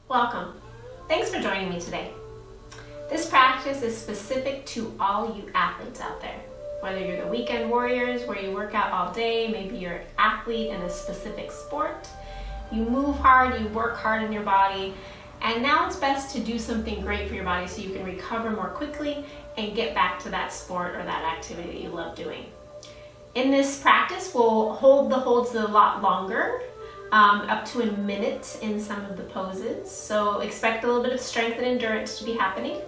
Welcome. Thanks for joining me today. This practice is specific to all you athletes out there. Whether you're the weekend warriors where you work out all day, maybe you're an athlete in a specific sport, you move hard, you work hard in your body, and now it's best to do something great for your body so you can recover more quickly and get back to that sport or that activity that you love doing. In this practice, we'll hold the holds a lot longer, up to a minute in some of the poses. So expect a little bit of strength and endurance to be happening.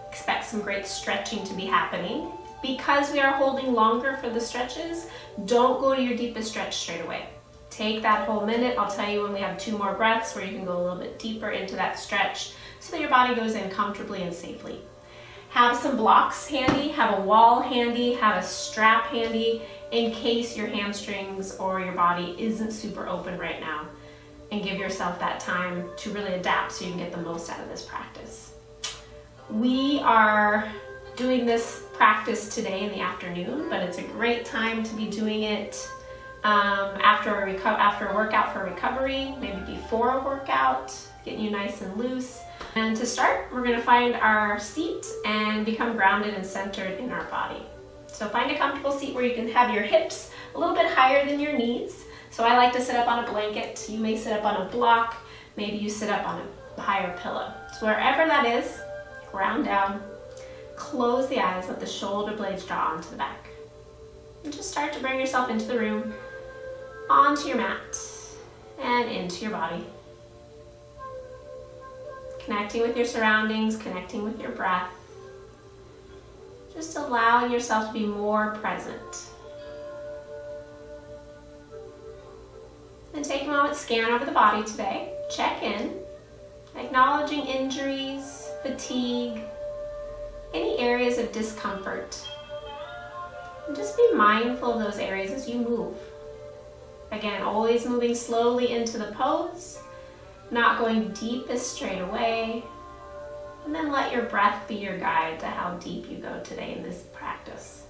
Expect some great stretching to be happening. Because we are holding longer for the stretches, don't go to your deepest stretch straight away. Take that whole minute. I'll tell you when we have 2 more breaths where you can go a little bit deeper into that stretch so that your body goes in comfortably and safely. Have some blocks handy, have a wall handy, have a strap handy in case your hamstrings or your body isn't super open right now, and give yourself that time to really adapt so you can get the most out of this practice. We are doing this practice today in the afternoon, but it's a great time to be doing it after a workout for recovery, maybe before a workout, getting you nice and loose. And to start, we're going to find our seat and become grounded and centered in our body. So find a comfortable seat where you can have your hips a little bit higher than your knees. So I like to sit up on a blanket. You may sit up on a block. Maybe you sit up on a higher pillow. So wherever that is, ground down. Close the eyes, let the shoulder blades draw onto the back. And just start to bring yourself into the room, onto your mat, and into your body. Connecting with your surroundings, connecting with your breath. Just allowing yourself to be more present. And take a moment, scan over the body today. Check in, acknowledging injuries, fatigue, any areas of discomfort. And just be mindful of those areas as you move. Again, always moving slowly into the pose, not going deepest straight away. And then let your breath be your guide to how deep you go today in this practice.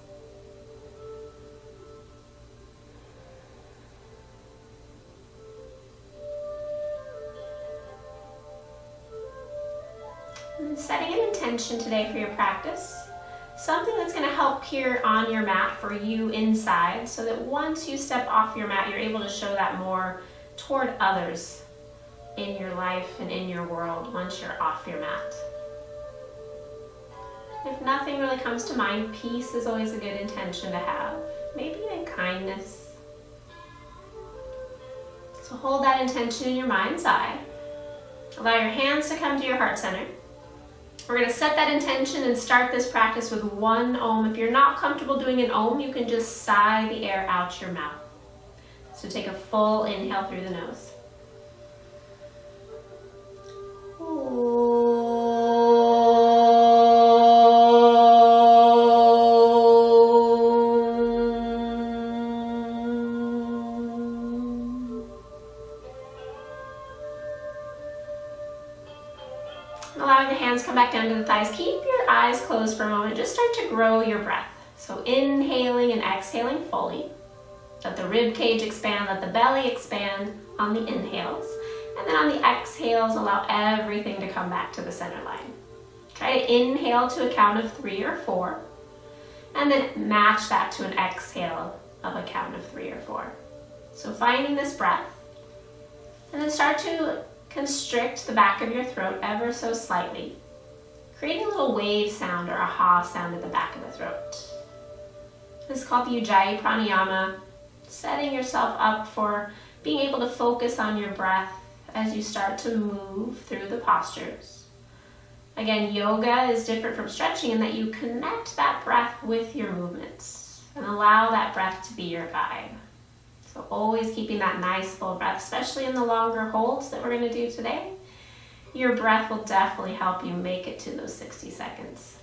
And setting an intention today for your practice, something that's going to help here on your mat for you inside, so that once you step off your mat, you're able to show that more toward others in your life and in your world once you're off your mat. If nothing really comes to mind, peace is always a good intention to have. Maybe even kindness. So hold that intention in your mind's eye. Allow your hands to come to your heart center. We're going to set that intention and start this practice with 1 Om. If you're not comfortable doing an Om, you can just sigh the air out your mouth. So take a full inhale through the nose. Allowing the hands come back down to the thighs. Keep your eyes closed for a moment. Just start to grow your breath. So inhaling and exhaling fully. Let the rib cage expand, let the belly expand on the inhales. And then on the exhales, allow everything to come back to the center line. Try to inhale to a count of 3 or 4. And then match that to an exhale of a count of 3 or 4. So finding this breath. And then start to constrict the back of your throat ever so slightly, creating a little wave sound or a ha sound at the back of the throat. This is called the Ujjayi Pranayama, setting yourself up for being able to focus on your breath as you start to move through the postures. Again, yoga is different from stretching in that you connect that breath with your movements and allow that breath to be your guide. So always keeping that nice full breath, especially in the longer holds that we're going to do today. Your breath will definitely help you make it to those 60 seconds.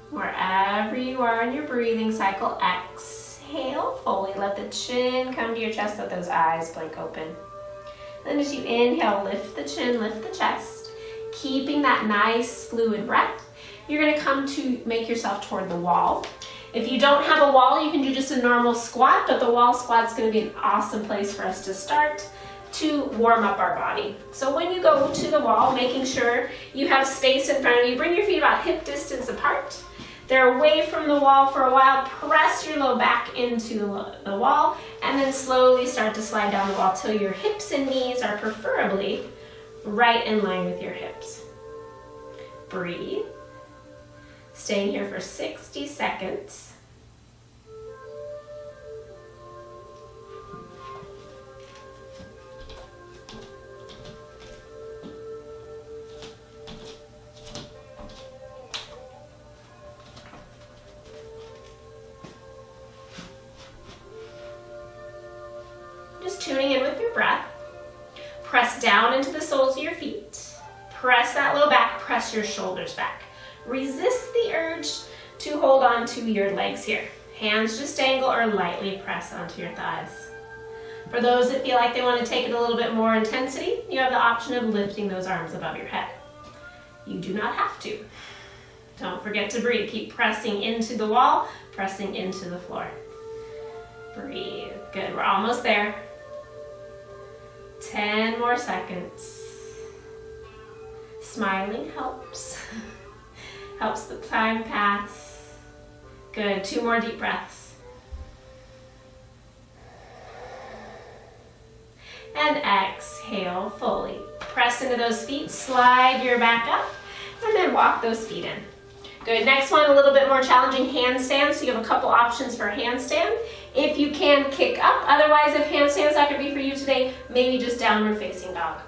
Wherever you are in your breathing cycle, exhale fully. Let the chin come to your chest, let those eyes blink open. Then as you inhale, lift the chin, lift the chest, keeping that nice fluid breath. You're going to come to make yourself toward the wall. If you don't have a wall, you can do just a normal squat, but the wall squat's going to be an awesome place for us to start to warm up our body. So when you go to the wall, making sure you have space in front of you, bring your feet about hip distance apart. They're away from the wall for a while. Press your low back into the wall and then slowly start to slide down the wall till your hips and knees are preferably right in line with your hips. Breathe. Staying here for 60 seconds. Just tuning in with your breath. Press down into the soles of your feet. Press that low back, press your shoulders back. Resist the urge to hold on to your legs here. Hands just dangle or lightly press onto your thighs. For those that feel like they want to take it a little bit more intensity, you have the option of lifting those arms above your head. You do not have to. Don't forget to breathe. Keep pressing into the wall, pressing into the floor. Breathe. Good, we're almost there. 10 more seconds. Smiling helps. Helps the time pass. Good, 2 more deep breaths. And exhale fully. Press into those feet, slide your back up, and then walk those feet in. Good, next one, a little bit more challenging, handstand. So you have a couple options for handstand. If you can, kick up. Otherwise, if handstand's not gonna be for you today, maybe just downward facing dog.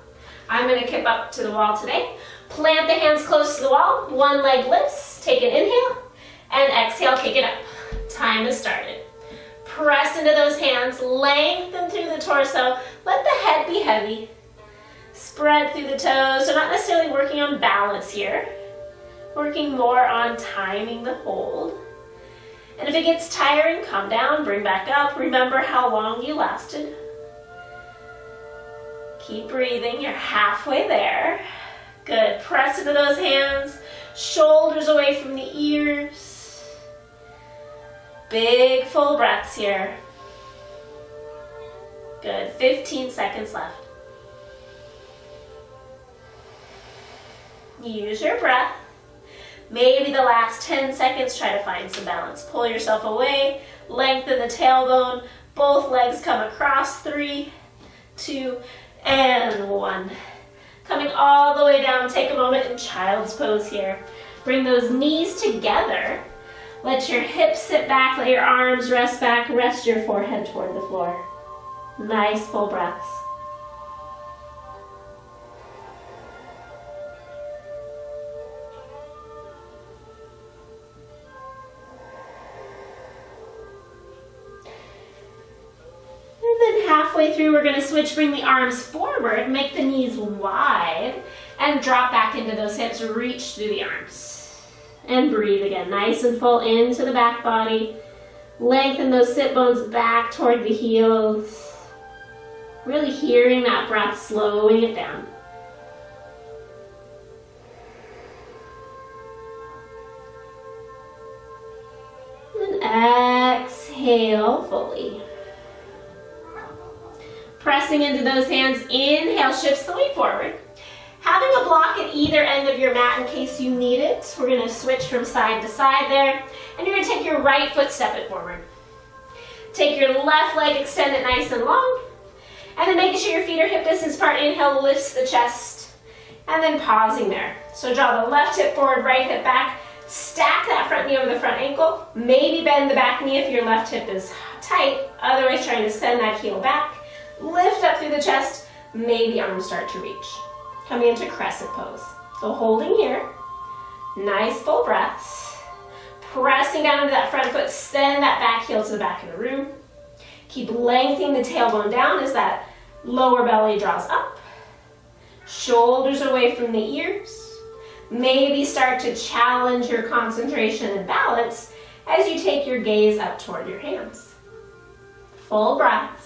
I'm gonna kick up to the wall today. Plant the hands close to the wall, one leg lifts, take an inhale, and exhale, kick it up. Time has started. Press into those hands, lengthen through the torso, let the head be heavy. Spread through the toes, so not necessarily working on balance here, working more on timing the hold. And if it gets tiring, come down, bring back up, remember how long you lasted. Keep breathing, you're halfway there. Good, press into those hands, shoulders away from the ears. Big full breaths here. Good, 15 seconds left. Use your breath. Maybe the last 10 seconds, try to find some balance. Pull yourself away, lengthen the tailbone, both legs come across, 3, 2, and 1. Coming all the way down, take a moment in child's pose here. Bring those knees together. Let your hips sit back, let your arms rest back, rest your forehead toward the floor. Nice full breaths. Halfway through, we're going to switch, bring the arms forward, make the knees wide, and drop back into those hips, reach through the arms. And breathe again, nice and full into the back body. Lengthen those sit bones back toward the heels. Really hearing that breath, slowing it down. And exhale fully. Pressing into those hands, inhale, shifts the weight forward. Having a block at either end of your mat in case you need it. We're gonna switch from side to side there. And you're gonna take your right foot, step it forward. Take your left leg, extend it nice and long. And then making sure your feet are hip distance apart, inhale, lifts the chest. And then pausing there. So draw the left hip forward, right hip back. Stack that front knee over the front ankle. Maybe bend the back knee if your left hip is tight. Otherwise, trying to send that heel back. Lift up through the chest, maybe arms start to reach. Coming into crescent pose. So holding here, nice full breaths. Pressing down into that front foot, send that back heel to the back of the room. Keep lengthening the tailbone down as that lower belly draws up. Shoulders away from the ears. Maybe start to challenge your concentration and balance as you take your gaze up toward your hands. Full breaths.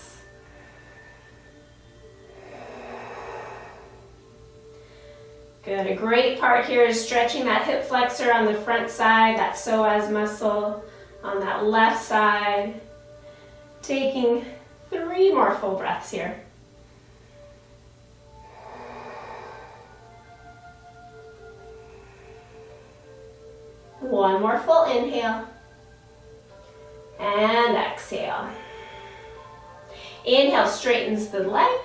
Good, a great part here is stretching that hip flexor on the front side, that psoas muscle, On that left side, taking 3 more full breaths here. One more full inhale. And exhale. Inhale, straightens the leg.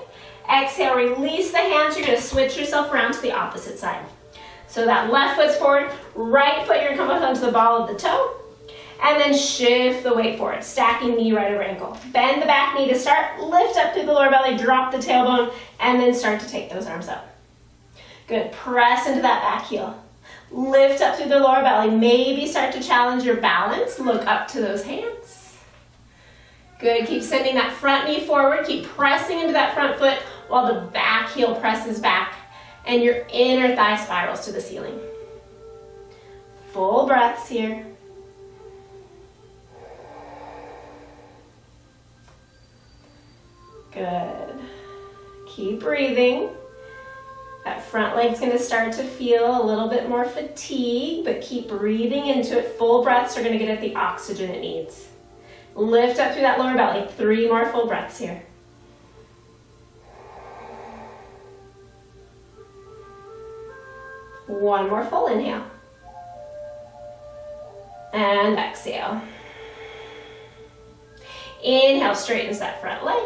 Exhale, release the hands. You're going to switch yourself around to the opposite side. So that left foot's forward, right foot, you're going to come up onto the ball of the toe. And then shift the weight forward, stacking knee right over ankle. Bend the back knee to start, lift up through the lower belly, drop the tailbone, and then start to take those arms up. Good, press into that back heel. Lift up through the lower belly, maybe start to challenge your balance, look up to those hands. Good, keep sending that front knee forward, keep pressing into that front foot while the back heel presses back and your inner thigh spirals to the ceiling. Full breaths here. Good. Keep breathing. That front leg's going to start to feel a little bit more fatigue, but keep breathing into it. Full breaths are going to get it the oxygen it needs. Lift up through that lower belly. 3 more full breaths here. One more full inhale. And exhale. Inhale, straightens that front leg.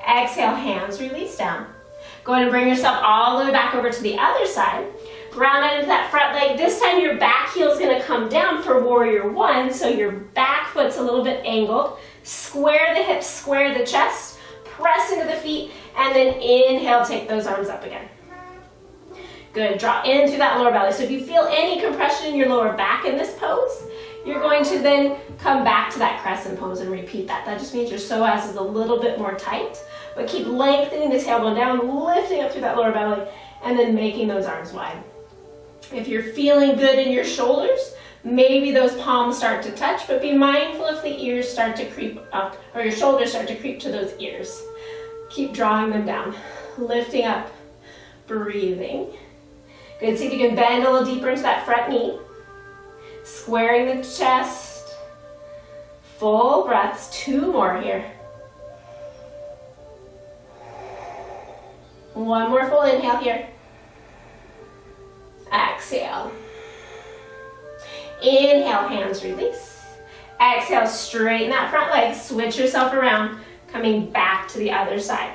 Exhale, hands release down. Go ahead and bring yourself all the way back over to the other side. Round out into that front leg. This time your back heel is going to come down for warrior one, so your back foot's a little bit angled. Square the hips, square the chest, press into the feet, and then inhale, take those arms up again. Good, draw in through that lower belly. So if you feel any compression in your lower back in this pose, you're going to then come back to that crescent pose and repeat that. That just means your psoas is a little bit more tight, but keep lengthening the tailbone down, lifting up through that lower belly, and then making those arms wide. If you're feeling good in your shoulders, maybe those palms start to touch, but be mindful if the ears start to creep up, or your shoulders start to creep to those ears. Keep drawing them down, lifting up, breathing. Good, see if you can bend a little deeper into that front knee. Squaring the chest. Full breaths, 2 more here. One more full inhale here. Exhale. Inhale, hands release. Exhale, straighten that front leg. Switch yourself around, coming back to the other side.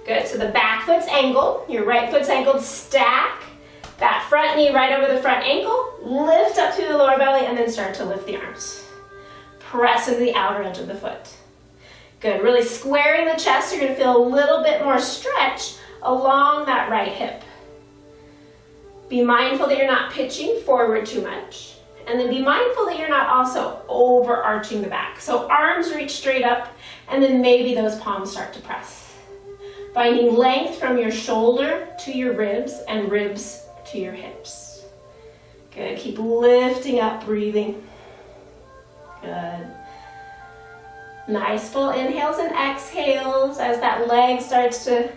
Good, so the back foot's angled. Your right foot's angled. Stack that front knee right over the front ankle. Lift up through the lower belly and then start to lift the arms. Press into the outer edge of the foot. Good, really squaring the chest. You're going to feel a little bit more stretch along that right hip. Be mindful that you're not pitching forward too much. And then be mindful that you're not also overarching the back. So arms reach straight up, and then maybe those palms start to press. Finding length from your shoulder to your ribs and ribs to your hips. Good, keep lifting up, breathing. Good. Nice full inhales and exhales as that leg starts to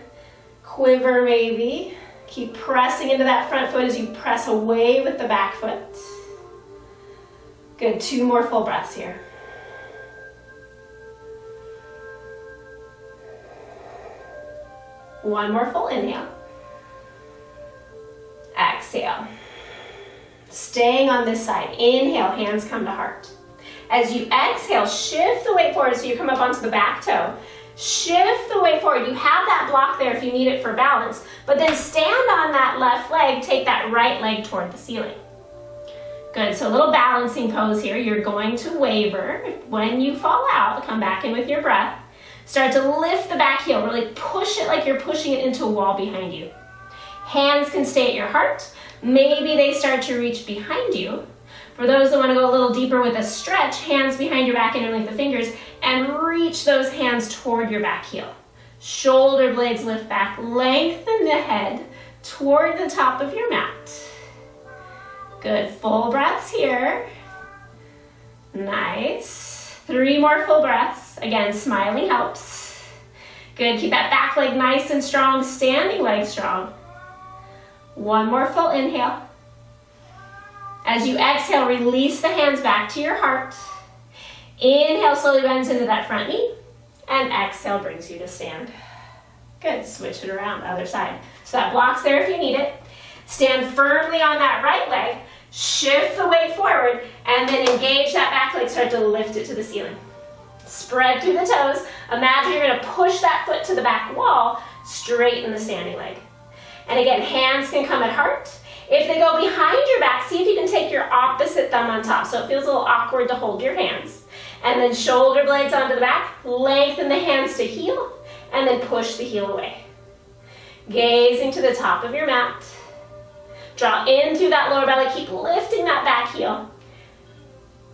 quiver maybe. Keep pressing into that front foot as you press away with the back foot. Good, 2 more full breaths here. One more full inhale. Exhale. Staying on this side. Inhale, hands come to heart. As you exhale, shift the weight forward so you come up onto the back toe. Shift the weight forward. You have that block there if you need it for balance, but then stand on that left leg, take that right leg toward the ceiling. Good, so a little balancing pose here. You're going to waver. When you fall out, come back in with your breath. Start to lift the back heel, really push it like you're pushing it into a wall behind you. Hands can stay at your heart. Maybe they start to reach behind you. For those that want to go a little deeper with a stretch, hands behind your back underneath the fingers, and reach those hands toward your back heel. Shoulder blades lift back, lengthen the head toward the top of your mat. Good, full breaths here. Nice. 3 more full breaths. Again, smiling helps. Good, keep that back leg nice and strong, standing leg strong. 1 more full inhale. As you exhale, release the hands back to your heart. Inhale, slowly bends into that front knee. And exhale brings you to stand. Good, switch it around, other side. So that block's there if you need it. Stand firmly on that right leg. Shift the weight forward. And then engage that back leg. Start to lift it to the ceiling. Spread through the toes. Imagine you're going to push that foot to the back wall. Straighten the standing leg. And again, hands can come at heart. If they go behind your back, see if you can take your opposite thumb on top. So it feels a little awkward to hold your hands. And then shoulder blades onto the back. Lengthen the hands to heel. And then push the heel away. Gazing to the top of your mat. Draw in through that lower belly. Keep lifting that back heel.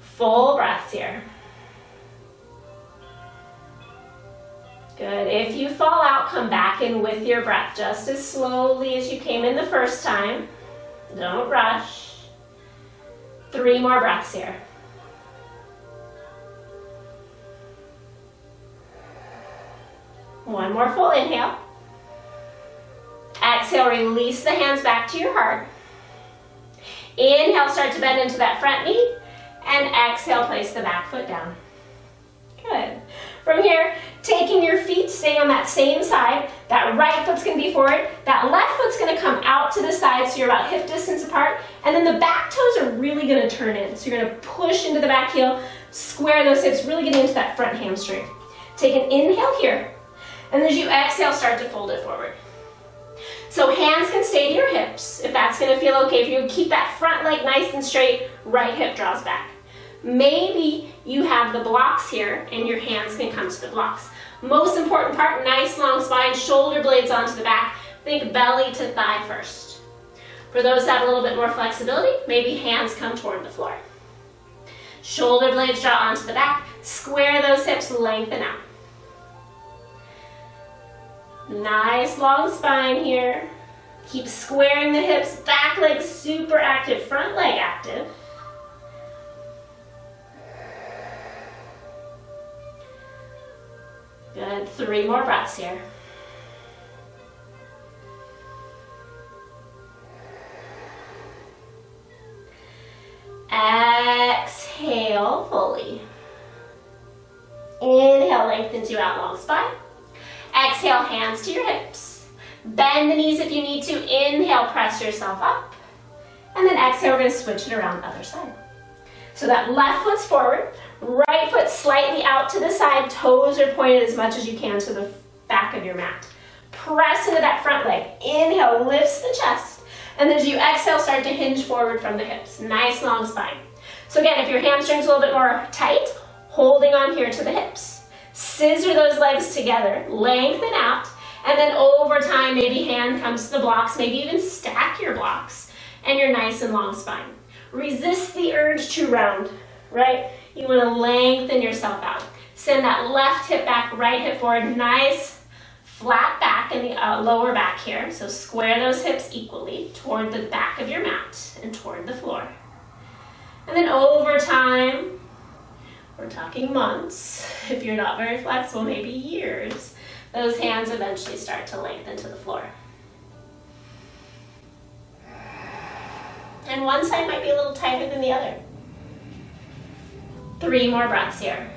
Full breaths here. Good. If you fall out, come back in with your breath just as slowly as you came in the first time. Don't rush. 3 more breaths here. One more full inhale. Exhale, release the hands back to your heart. Inhale, start to bend into that front knee. And exhale, place the back foot down. Good. From here, taking your feet, staying on that same side. That right foot's going to be forward. That left foot's going to come out to the side, so you're about hip distance apart. And then the back toes are really going to turn in. So you're going to push into the back heel, square those hips, really getting into that front hamstring. Take an inhale here. And as you exhale, start to fold it forward. So hands can stay to your hips, if that's going to feel okay. If you keep that front leg nice and straight, right hip draws back. Maybe you have the blocks here and your hands can come to the blocks. Most important part, nice long spine, shoulder blades onto the back. Think belly to thigh first. For those that have a little bit more flexibility, maybe hands come toward the floor. Shoulder blades draw onto the back. Square those hips, lengthen out. Nice long spine here. Keep squaring the hips, back leg super active, front leg active. Good, 3 more breaths here. Exhale fully. Inhale, lengthens you out, long spine. Exhale, hands to your hips. Bend the knees if you need to. Inhale, press yourself up. And then exhale, we're going to switch it around the other side. So that left foot's forward, right foot slightly out to the side, toes are pointed as much as you can to the back of your mat. Press into that front leg. Inhale, lifts the chest. And then as you exhale, start to hinge forward from the hips. Nice long spine. So again, if your hamstring's a little bit more tight, holding on here to the hips. Scissor those legs together, lengthen out, and then over time, maybe hand comes to the blocks, maybe even stack your blocks, and you're nice and long spine. Resist the urge to round, right? You want to lengthen yourself out. Send that left hip back, right hip forward, nice flat back in the lower back here. So square those hips equally toward the back of your mat and toward the floor. And then over time, we're talking months. If you're not very flexible, maybe years. Those hands eventually start to lengthen to the floor. And one side might be a little tighter than the other. 3 more breaths here.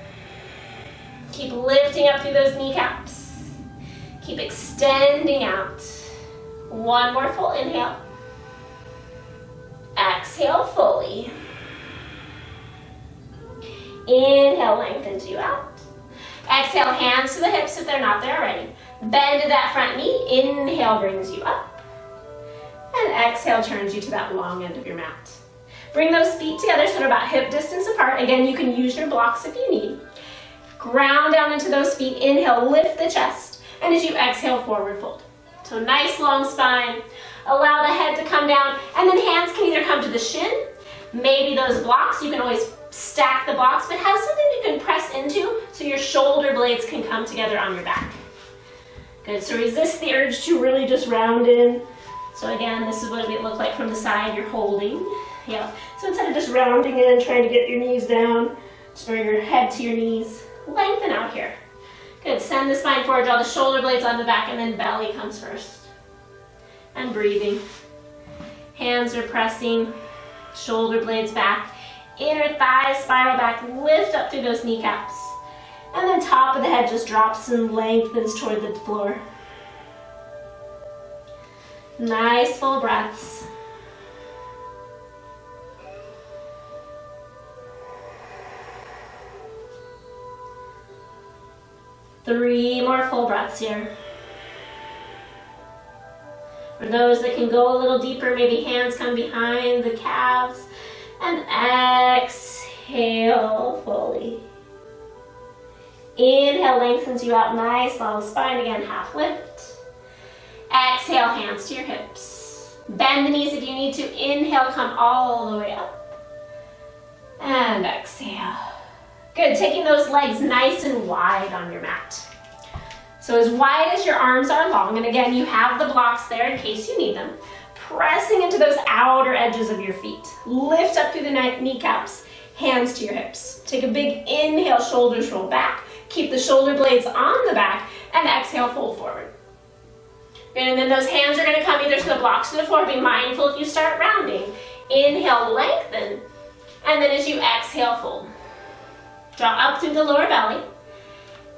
Keep lifting up through those kneecaps. Keep extending out. 1 more full inhale. Exhale fully. Inhale, lengthens you out. Exhale, hands to the hips if they're not there already. Bend to that front knee. Inhale brings you up. And exhale turns you to that long end of your mat. Bring those feet together so they're about hip distance apart. Again, you can use your blocks if you need. Ground down into those feet. Inhale, lift the chest. And as you exhale, forward fold. So nice long spine. Allow the head to come down. And then hands can either come to the shin. Maybe those blocks, you can always stack the blocks, but have something you can press into so your shoulder blades can come together on your back. Good, so resist the urge to really just round in. So again, this is what it would look like from the side. You're holding. Yeah. So instead of just rounding in, trying to get your knees down, just bring your head to your knees. Lengthen out here. Good. Send the spine forward. Draw the shoulder blades on the back, and then belly comes first. And breathing. Hands are pressing. Shoulder blades back. Inner thighs spiral back, lift up through those kneecaps. And then top of the head just drops and lengthens toward the floor. Nice full breaths. Three more full breaths here. For those that can go a little deeper, maybe hands come behind the calves. And exhale fully. Inhale, lengthens you out, nice long spine. Again, half lift. Exhale, hands to your hips. Bend the knees if you need to. Inhale, come all the way up. And exhale. Good, taking those legs nice and wide on your mat. So as wide as your arms are long, and again, you have the blocks there in case you need them. Pressing into those outer edges of your feet. Lift up through the kneecaps, hands to your hips. Take a big inhale, shoulders roll back. Keep the shoulder blades on the back, and exhale, fold forward. And then those hands are gonna come either to the blocks or the floor. Be mindful if you start rounding. Inhale, lengthen, and then as you exhale, fold. Draw up through the lower belly.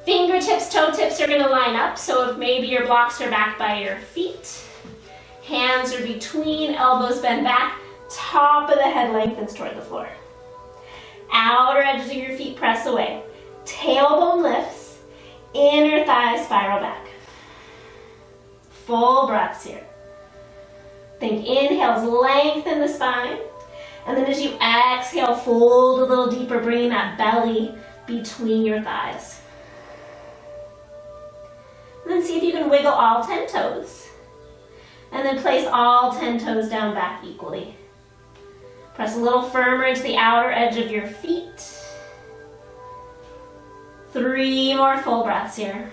Fingertips, toe tips are gonna line up, so if maybe your blocks are back by your feet, hands are between, elbows bend back, top of the head lengthens toward the floor. Outer edges of your feet press away. Tailbone lifts, inner thighs spiral back. Full breaths here. Think inhales, lengthen the spine. And then as you exhale, fold a little deeper, bringing that belly between your thighs. And then see if you can wiggle all 10 toes. And then place all 10 toes down back equally. Press a little firmer into the outer edge of your feet. 3 more full breaths here.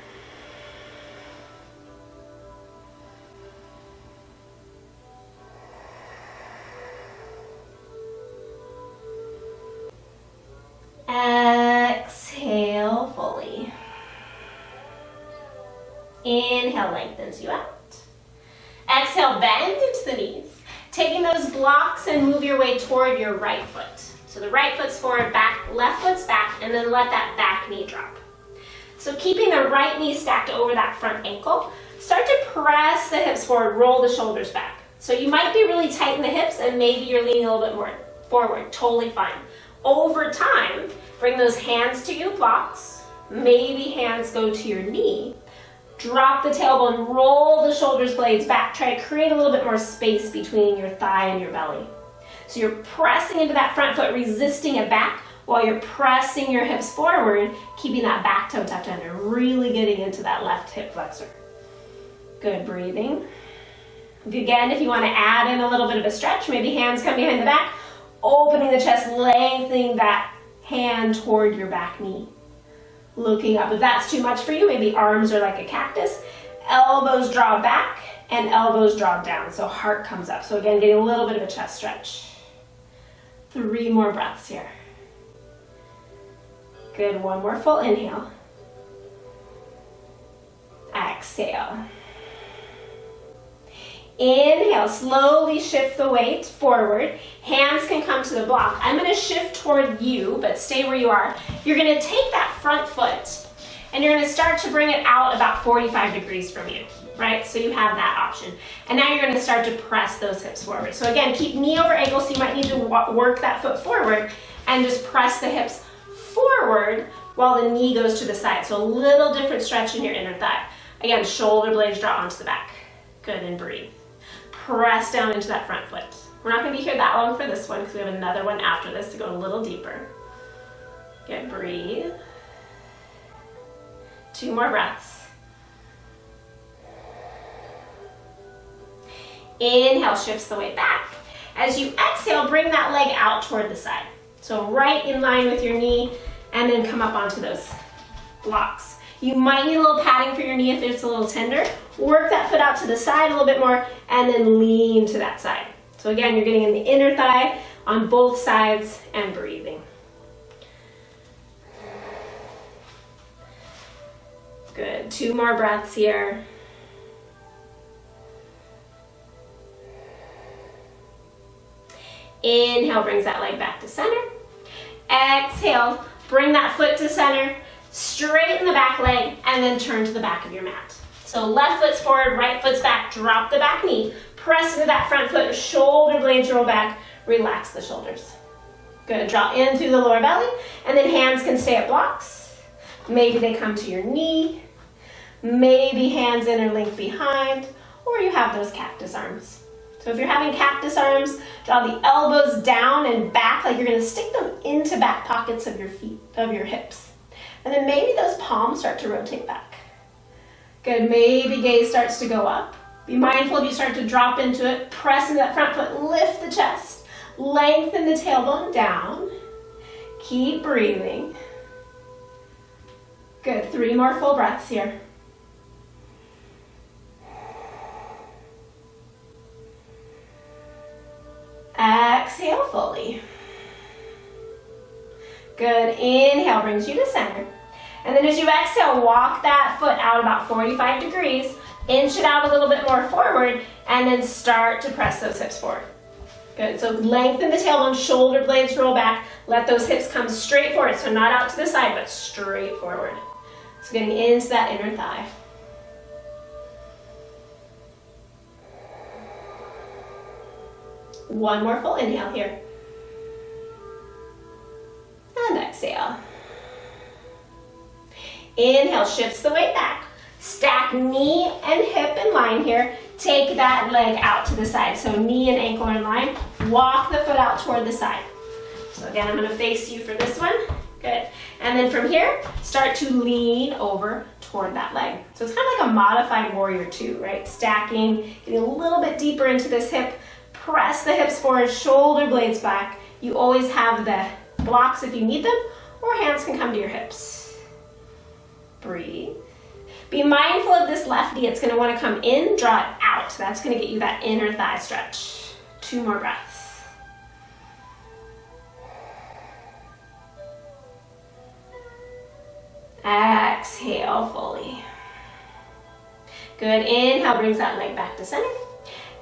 Exhale fully. Inhale, lengthens you out. Exhale, bend into the knees. Taking those blocks and move your way toward your right foot. So the right foot's forward, back, left foot's back, and then let that back knee drop. So keeping the right knee stacked over that front ankle, start to press the hips forward, roll the shoulders back. So you might be really tight in the hips and maybe you're leaning a little bit more forward, totally fine. Over time, bring those hands to your blocks, maybe hands go to your knee. Drop the tailbone, roll the shoulders blades back. Try to create a little bit more space between your thigh and your belly. So you're pressing into that front foot, resisting it back while you're pressing your hips forward, keeping that back toe tucked under, really getting into that left hip flexor. Good breathing. Again, if you want to add in a little bit of a stretch, maybe hands come behind the back, opening the chest, lengthening that hand toward your back knee. Looking up. If that's too much for you, maybe arms are like a cactus. Elbows draw back and elbows draw down. So heart comes up. So again, getting a little bit of a chest stretch. 3 more breaths here. Good, 1 more full inhale. Exhale. Inhale, slowly shift the weight forward. Hands can come to the block. I'm going to shift toward you, but stay where you are. You're going to take that front foot and you're going to start to bring it out about 45 degrees from you, right? So you have that option. And now you're going to start to press those hips forward. So again, keep knee over ankle, so you might need to work that foot forward and just press the hips forward while the knee goes to the side. So a little different stretch in your inner thigh. Again, shoulder blades draw onto the back. Good, and breathe. Press down into that front foot. We're not going to be here that long for this one because we have another one after this to go a little deeper. Good, breathe. 2 more breaths. Inhale, shifts the weight back. As you exhale, bring that leg out toward the side. So right in line with your knee, and then come up onto those blocks. You might need a little padding for your knee if it's a little tender. Work that foot out to the side a little bit more, and then lean to that side. So again, you're getting in the inner thigh on both sides and breathing. Good, 2 more breaths here. Inhale, brings that leg back to center. Exhale, bring that foot to center, straighten the back leg, and then turn to the back of your mat. So left foot's forward, right foot's back, drop the back knee, press into that front foot, shoulder blades roll back, relax the shoulders. Good, draw in through the lower belly, and then hands can stay at blocks. Maybe they come to your knee, maybe hands interlink behind, or you have those cactus arms. So if you're having cactus arms, draw the elbows down and back like you're gonna stick them into back pockets of your feet, of your hips. And then maybe those palms start to rotate back. Good, maybe gaze starts to go up. Be mindful if you start to drop into it, press into that front foot, lift the chest, lengthen the tailbone down. Keep breathing. Good, 3 more full breaths here. Exhale fully. Good, inhale brings you to center. And then as you exhale, walk that foot out about 45 degrees, inch it out a little bit more forward, and then start to press those hips forward. Good, so lengthen the tailbone, shoulder blades roll back, let those hips come straight forward, so not out to the side, but straight forward. So getting into that inner thigh. One more full inhale here. And exhale. Inhale, shifts the weight back. Stack knee and hip in line here. Take that leg out to the side. So knee and ankle are in line. Walk the foot out toward the side. So again, I'm going to face you for this one. Good. And then from here, start to lean over toward that leg. So it's kind of like a modified warrior two, right? Stacking, getting a little bit deeper into this hip. Press the hips forward, shoulder blades back. You always have the blocks if you need them, or hands can come to your hips. Breathe. Be mindful of this left knee. It's going to want to come in, draw it out. That's going to get you that inner thigh stretch. 2 more breaths. Exhale fully. Good. Inhale brings that leg back to center.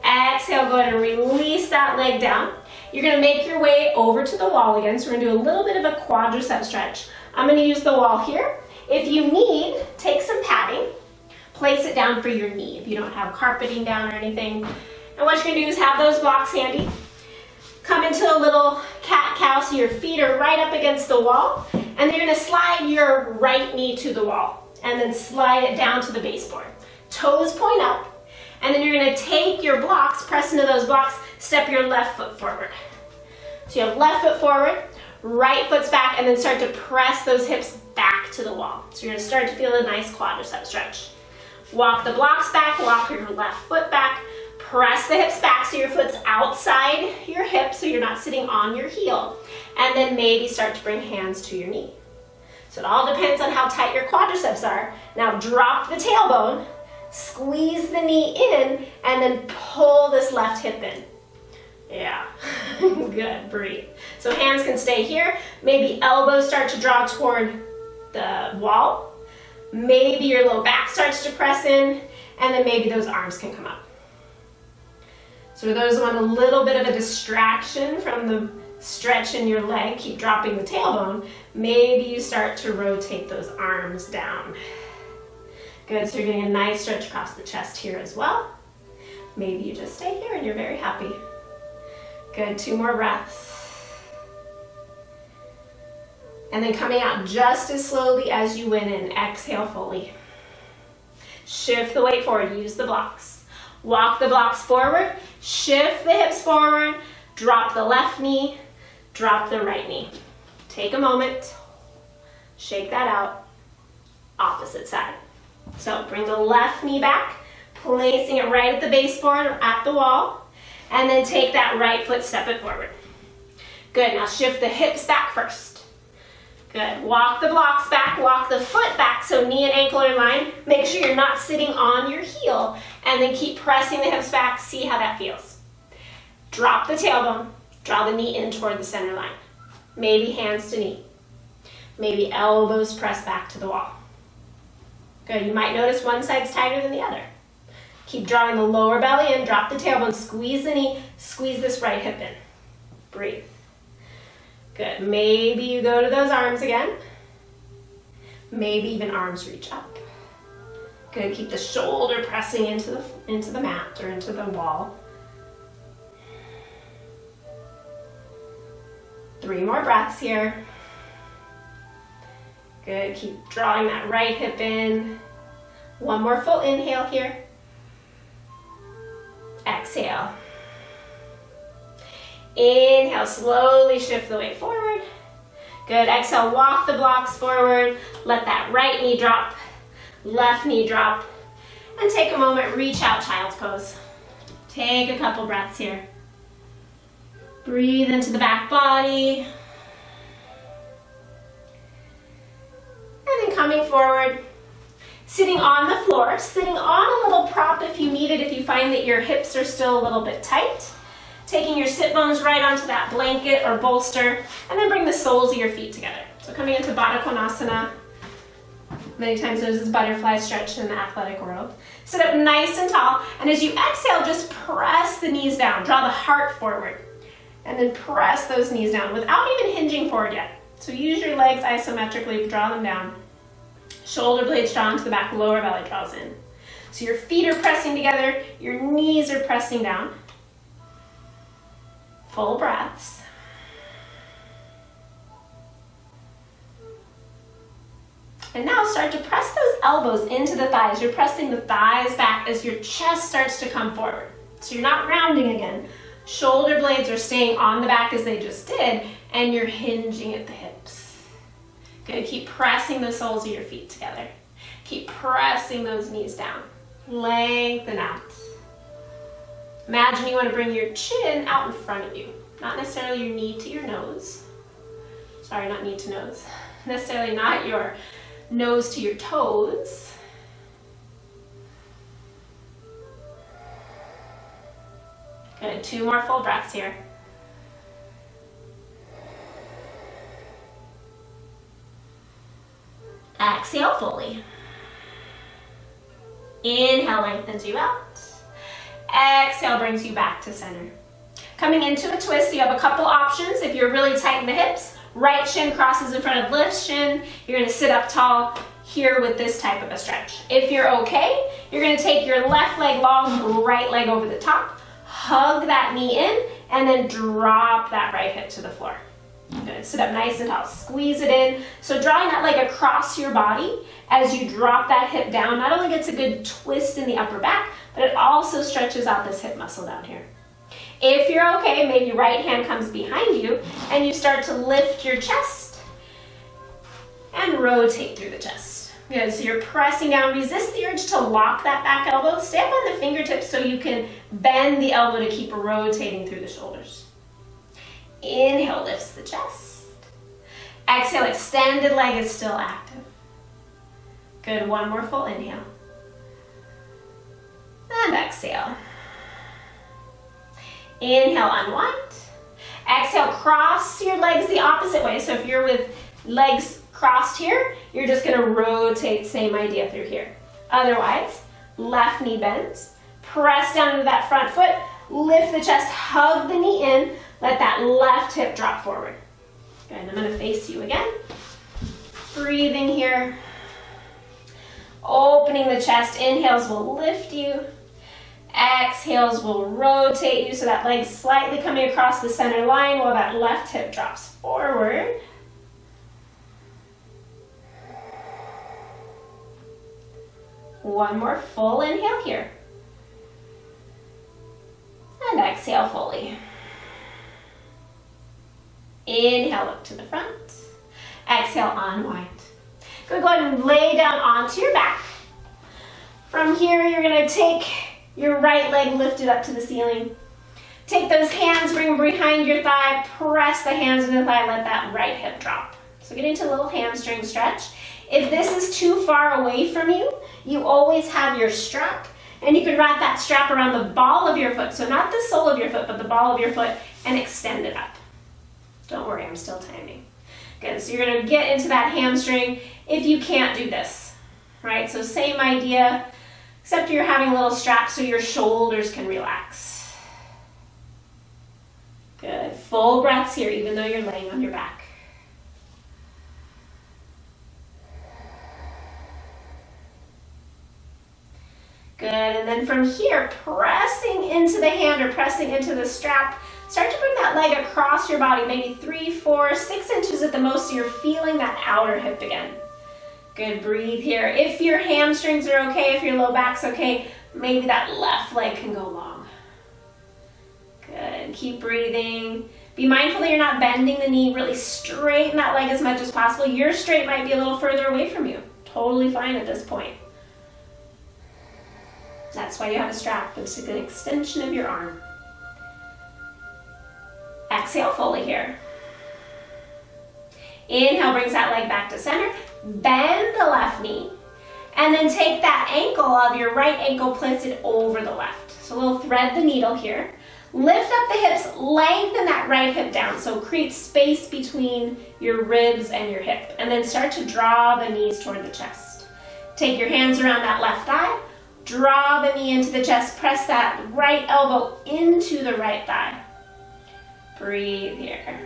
Exhale, go ahead and release that leg down. You're going to make your way over to the wall again. So we're going to do a little bit of a quadricep stretch. I'm going to use the wall here. If you need, take some padding, place it down for your knee if you don't have carpeting down or anything. And what you're going to do is have those blocks handy. Come into a little cat-cow so your feet are right up against the wall. And then you're going to slide your right knee to the wall and then slide it down to the baseboard. Toes point up. And then you're going to take your blocks, press into those blocks, step your left foot forward. So you have left foot forward, right foot's back, and then start to press those hips back to the wall. So you're going to start to feel a nice quadricep stretch. Walk the blocks back, walk your left foot back, press the hips back so your foot's outside your hip so you're not sitting on your heel. And then maybe start to bring hands to your knee. So it all depends on how tight your quadriceps are. Now drop the tailbone, squeeze the knee in, and then pull this left hip in. Yeah, good, breathe. So hands can stay here. Maybe elbows start to draw toward the wall. Maybe your low back starts to press in, and then maybe those arms can come up. So for those who want a little bit of a distraction from the stretch in your leg, keep dropping the tailbone, maybe you start to rotate those arms down. Good, so you're getting a nice stretch across the chest here as well. Maybe you just stay here and you're very happy. Good, 2 more breaths. And then coming out just as slowly as you went in, exhale fully. Shift the weight forward, use the blocks. Walk the blocks forward, shift the hips forward, drop the left knee, drop the right knee. Take a moment, shake that out, opposite side. So bring the left knee back, placing it right at the baseboard or at the wall, and then take that right foot, step it forward. Good, now shift the hips back first. Good, walk the blocks back, walk the foot back so knee and ankle are in line. Make sure you're not sitting on your heel, and then keep pressing the hips back, see how that feels. Drop the tailbone, draw the knee in toward the center line. Maybe hands to knee. Maybe elbows press back to the wall. Good, you might notice one side's tighter than the other. Keep drawing the lower belly in, drop the tailbone, squeeze the knee, squeeze this right hip in. Breathe. Good. Maybe you go to those arms again. Maybe even arms reach up. Good. Keep the shoulder pressing into the mat or into the wall. 3 more breaths here. Good. Keep drawing that right hip in. 1 more full inhale here. Exhale. Inhale, slowly shift the weight forward. Good. Exhale, walk the blocks forward. Let that right knee drop, left knee drop. And take a moment, reach out, child's pose. Take a couple breaths here. Breathe into the back body. And then coming forward, sitting on the floor, sitting on a little prop if you need it, if you find that your hips are still a little bit tight. Taking your sit bones right onto that blanket or bolster, and then bring the soles of your feet together. So coming into Baddha Konasana, many times known as butterfly stretch in the athletic world. Sit up nice and tall, and as you exhale, just press the knees down. Draw the heart forward, and then press those knees down without even hinging forward yet. So use your legs isometrically, draw them down. Shoulder blades draw into the back, lower belly draws in. So your feet are pressing together, your knees are pressing down. Full breaths. And now start to press those elbows into the thighs. You're pressing the thighs back as your chest starts to come forward. So you're not rounding again. Shoulder blades are staying on the back as they just did, and you're hinging at the hips. Good. Keep pressing the soles of your feet together. Keep pressing those knees down. Lengthen out. Imagine you want to bring your chin out in front of you. Not necessarily your knee to your nose. Sorry, not knee to nose. Necessarily not your nose to your toes. Good. 2 more full breaths here. Exhale fully. Inhale, lengthens you out. Exhale brings you back to center. Coming into a twist, you have a couple options. If you're really tight in the hips, right shin crosses in front of left shin. You're going to sit up tall here with this type of a stretch. If you're okay, you're going to take your left leg long, right leg over the top, hug that knee in, and then drop that right hip to the floor. Good. Sit up nice and tall. Squeeze it in. So drawing that leg across your body as you drop that hip down not only gets a good twist in the upper back, but it also stretches out this hip muscle down here. If you're okay, maybe right hand comes behind you and you start to lift your chest and rotate through the chest. Good. So you're pressing down. Resist the urge to lock that back elbow. Stay up on the fingertips so you can bend the elbow to keep rotating through the shoulders. Inhale lifts the chest. Exhale, extended leg is still active. Good. 1 more full inhale. And exhale. Inhale, unwind. Exhale, cross your legs the opposite way. So if you're with legs crossed here, you're just going to rotate, same idea through here. Otherwise, left knee bends. Press down into that front foot. Lift the chest, hug the knee in. Let that left hip drop forward. Good, I'm going to face you again. Breathing here. Opening the chest. Inhales will lift you. Exhales will rotate you so that leg's slightly coming across the center line while that left hip drops forward. One more full inhale here. And exhale fully. Inhale up to the front. Exhale, unwind. Go ahead and lay down onto your back. From here, you're going to take your right leg lifted up to the ceiling. Take those hands, bring them behind your thigh, press the hands into the thigh, let that right hip drop. So get into a little hamstring stretch. If this is too far away from you, you always have your strap, and you can wrap that strap around the ball of your foot. So not the sole of your foot, but the ball of your foot, and extend it up. Don't worry, I'm still timing. Good, so you're gonna get into that hamstring if you can't do this, right? So same idea, except you're having a little strap so your shoulders can relax. Good. Full breaths here, even though you're laying on your back. Good, and then from here, pressing into the hand or pressing into the strap, start to bring that leg across your body, maybe 3, 4, 6 inches at the most, so you're feeling that outer hip again. Good, breathe here. If your hamstrings are okay, if your low back's okay, maybe that left leg can go long. Good, keep breathing. Be mindful that you're not bending the knee, really straighten that leg as much as possible. Your straight might be a little further away from you. Totally fine at this point. That's why you have a strap. It's an extension of your arm. Exhale fully here. Inhale brings that leg back to center. Bend the left knee. And then take that ankle of your right ankle, place it over the left. So we'll thread the needle here. Lift up the hips, lengthen that right hip down. So create space between your ribs and your hip. And then start to draw the knees toward the chest. Take your hands around that left thigh. Draw the knee into the chest. Press that right elbow into the right thigh. Breathe here.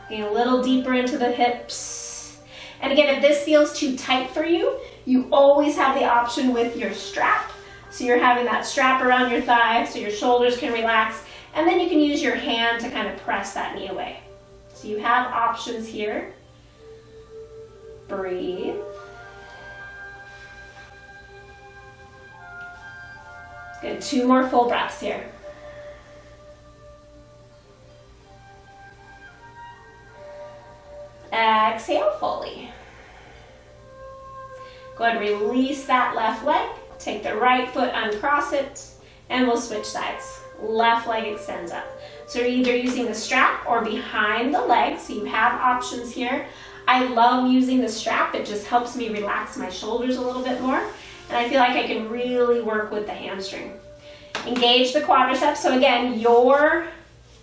Getting a little deeper into the hips. And again, if this feels too tight for you, you always have the option with your strap. So you're having that strap around your thigh so your shoulders can relax. And then you can use your hand to kind of press that knee away. So you have options here. Breathe. Good, 2 more full breaths here. Exhale fully. Go ahead and release that left leg. Take the right foot, uncross it, and we'll switch sides. Left leg extends up. So you're either using the strap or behind the leg, so you have options here. I love using the strap. It just helps me relax my shoulders a little bit more. And I feel like I can really work with the hamstring. Engage the quadriceps. So again, your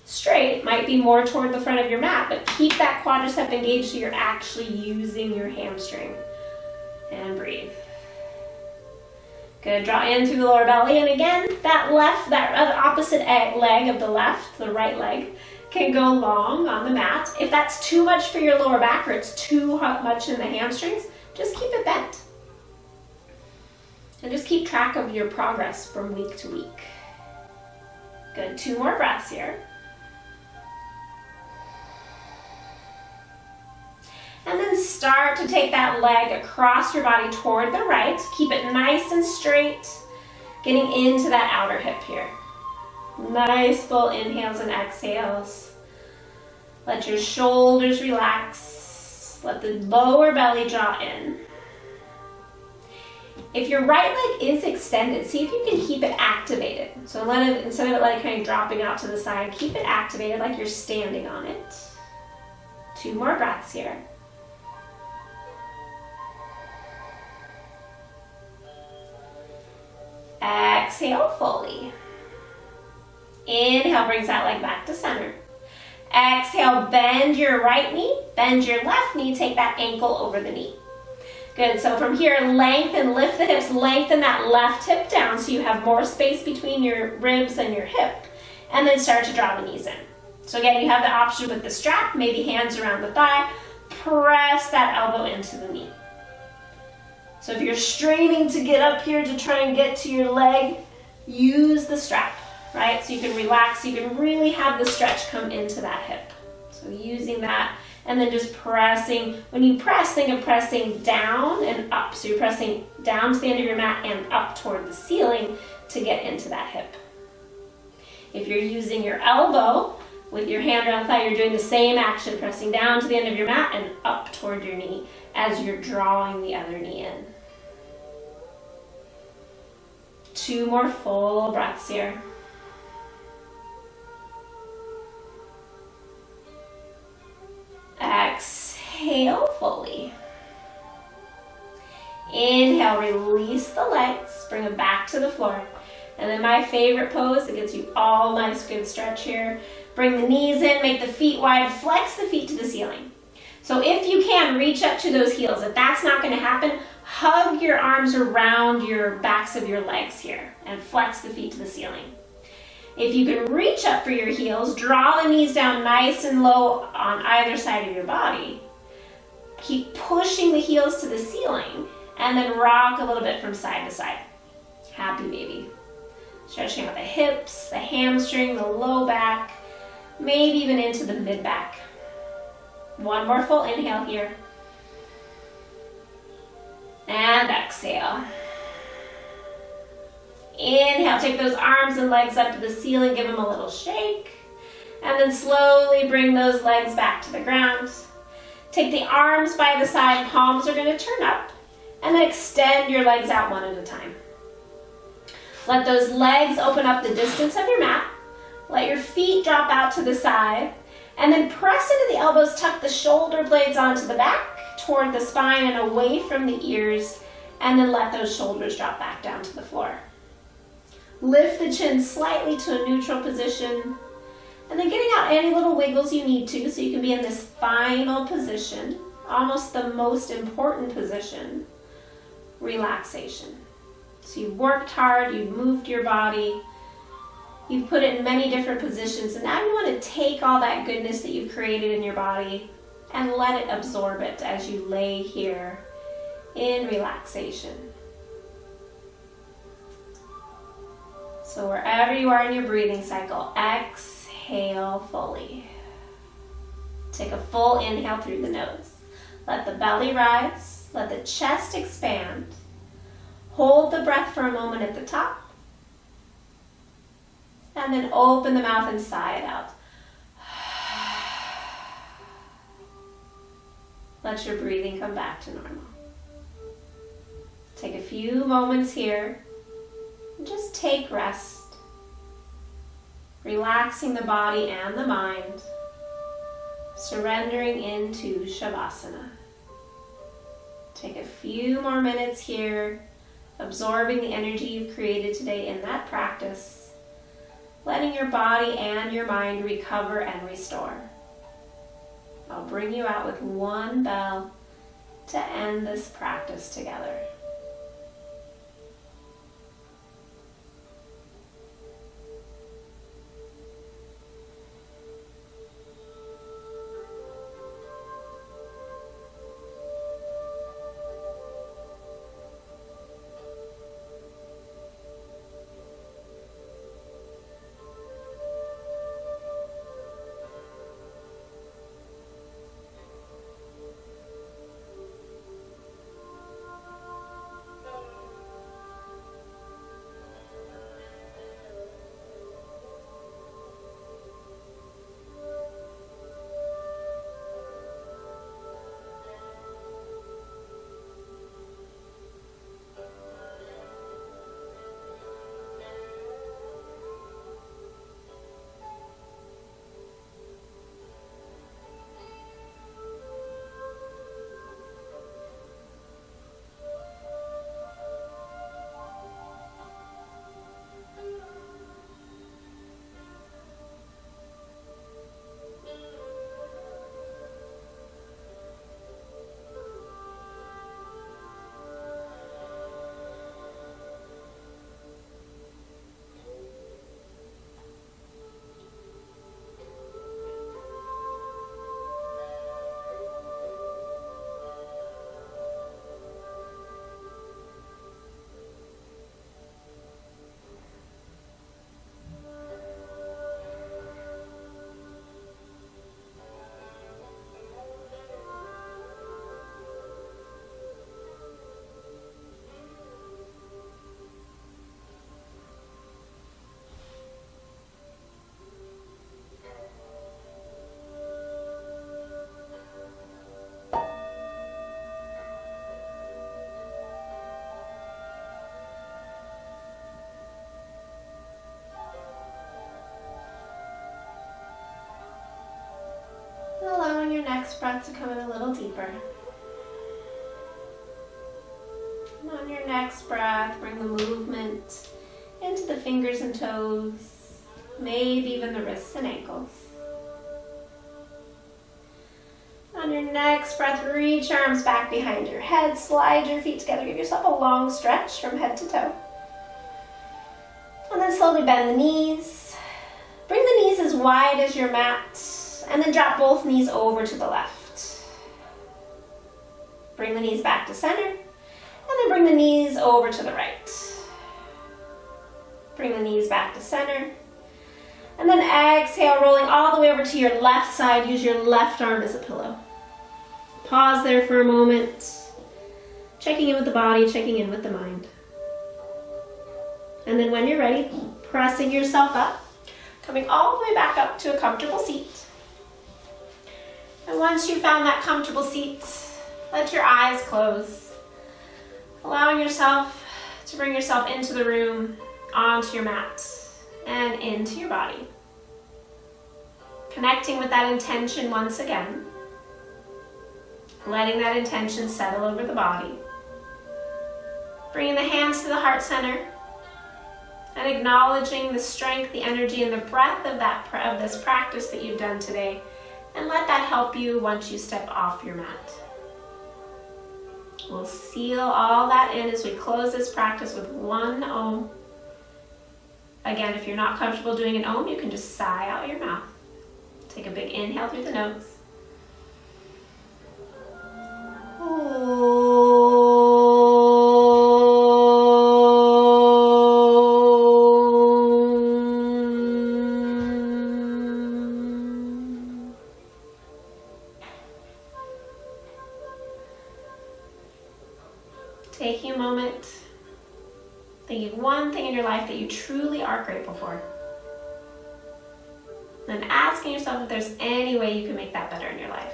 straight might be more toward the front of your mat, but keep that quadricep engaged so you're actually using your hamstring. And breathe. Good, draw in through the lower belly. And again, that opposite leg of the left, the right leg, can go long on the mat. If that's too much for your lower back or it's too much in the hamstrings, just keep it bent. And just keep track of your progress from week to week. Good, 2 more breaths here. And then start to take that leg across your body toward the right. Keep it nice and straight, getting into that outer hip here. Nice full inhales and exhales. Let your shoulders relax. Let the lower belly draw in. If your right leg is extended, see if you can keep it activated. So instead of it like kind of dropping out to the side, keep it activated like you're standing on it. 2 more breaths here. Exhale fully. Inhale brings that leg back to center. Exhale, bend your right knee, bend your left knee, take that ankle over the knee. Good, so from here, lengthen, lift the hips, lengthen that left hip down so you have more space between your ribs and your hip, and then start to draw the knees in. So again, you have the option with the strap, maybe hands around the thigh, press that elbow into the knee. So if you're straining to get up here to try and get to your leg, use the strap, right? So you can relax, so you can really have the stretch come into that hip. So using that, and then just pressing. When you press, think of pressing down and up. So you're pressing down to the end of your mat and up toward the ceiling to get into that hip. If you're using your elbow with your hand around the thigh, you're doing the same action, pressing down to the end of your mat and up toward your knee as you're drawing the other knee in. 2 more full breaths here. Exhale fully. Inhale, release the legs, bring them back to the floor. And then my favorite pose, it gets you all nice good stretch here. Bring the knees in, make the feet wide, flex the feet to the ceiling. So if you can, reach up to those heels. If that's not going to happen, hug your arms around your backs of your legs here and flex the feet to the ceiling. If you can reach up for your heels, draw the knees down nice and low on either side of your body. Keep pushing the heels to the ceiling and then rock a little bit from side to side. Happy baby. Stretching out the hips, the hamstring, the low back, maybe even into the mid back. One more full inhale here. And exhale. Inhale, take those arms and legs up to the ceiling, give them a little shake. And then slowly bring those legs back to the ground. Take the arms by the side, palms are going to turn up. And then extend your legs out one at a time. Let those legs open up the distance of your mat. Let your feet drop out to the side. And then press into the elbows, tuck the shoulder blades onto the back, toward the spine and away from the ears. And then let those shoulders drop back down to the floor. Lift the chin slightly to a neutral position. And then getting out any little wiggles you need to so you can be in this final position, almost the most important position, relaxation. So you've worked hard, you've moved your body, you've put it in many different positions, and now you want to take all that goodness that you've created in your body and let it absorb it as you lay here in relaxation. So wherever you are in your breathing cycle, exhale fully. Take a full inhale through the nose. Let the belly rise, let the chest expand. Hold the breath for a moment at the top. And then open the mouth and sigh it out. Let your breathing come back to normal. Take a few moments here. Just take rest, relaxing the body and the mind, surrendering into Shavasana. Take a few more minutes here, absorbing the energy you've created today in that practice, letting your body and your mind recover and restore. I'll bring you out with one bell to end this practice together. Allowing your next breath to come in a little deeper. And on your next breath, bring the movement into the fingers and toes, maybe even the wrists and ankles. On your next breath, reach your arms back behind your head, slide your feet together, give yourself a long stretch from head to toe. And then slowly bend the knees, Bring the knees as wide as your mat, and then drop both knees over to the left. Bring the knees back to center, and then bring the knees over to the right. Bring the knees back to center, and then exhale, rolling all the way over to your left side. Use your left arm as a pillow. Pause there for a moment, checking in with the body, checking in with the mind. And then when you're ready, pressing yourself up, coming all the way back up to a comfortable seat. And once you've found that comfortable seat, let your eyes close, allowing yourself to bring yourself into the room, onto your mat, and into your body. Connecting with that intention once again, letting that intention settle over the body. Bringing the hands to the heart center, and acknowledging the strength, the energy, and the breath of this practice that you've done today, and let that help you once you step off your mat. We'll seal all that in as we close this practice with one Om. Again, if you're not comfortable doing an Om, you can just sigh out your mouth. Take a big inhale through the nose. Taking a moment, thinking one thing in your life that you truly are grateful for. Then asking yourself if there's any way you can make that better in your life.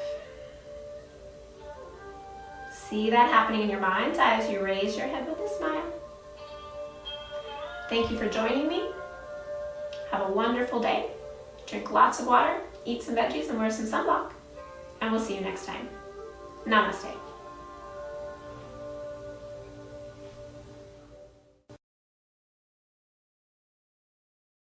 See that happening in your mind's eye as you raise your head with a smile. Thank you for joining me. Have a wonderful day. Drink lots of water, eat some veggies, and wear some sunblock. And we'll see you next time. Namaste.